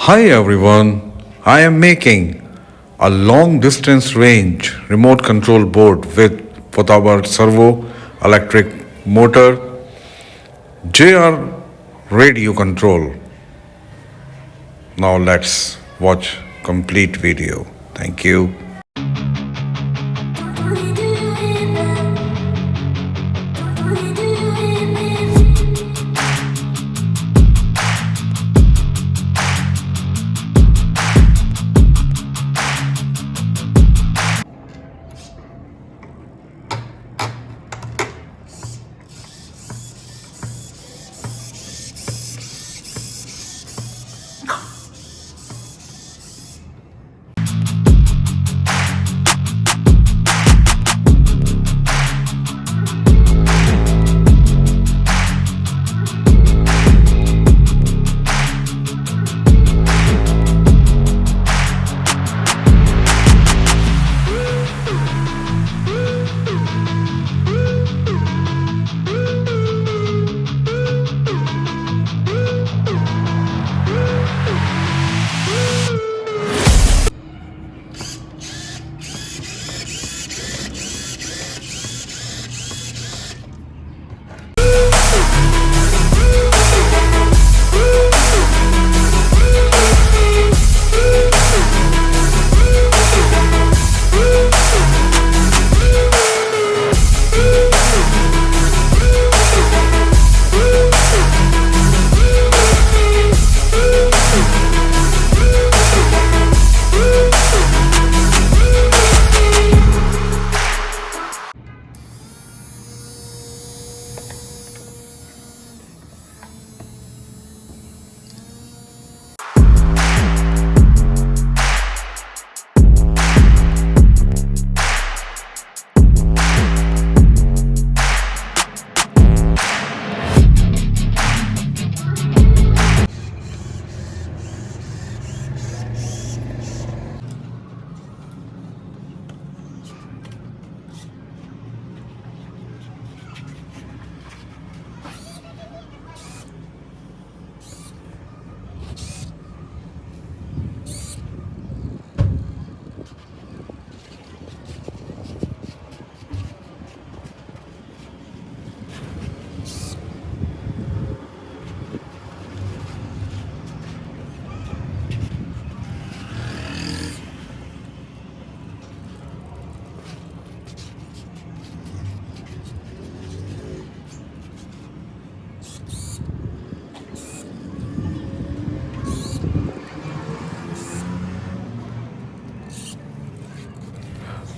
Hi everyone, I am making a long distance range remote control board with our servo electric motor JR radio control. Now let's watch complete video. Thank you.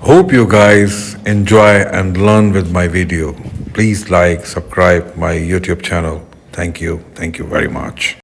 Hope you guys enjoy and learn with my video. Please like, subscribe my YouTube channel. Thank you. Thank you very much.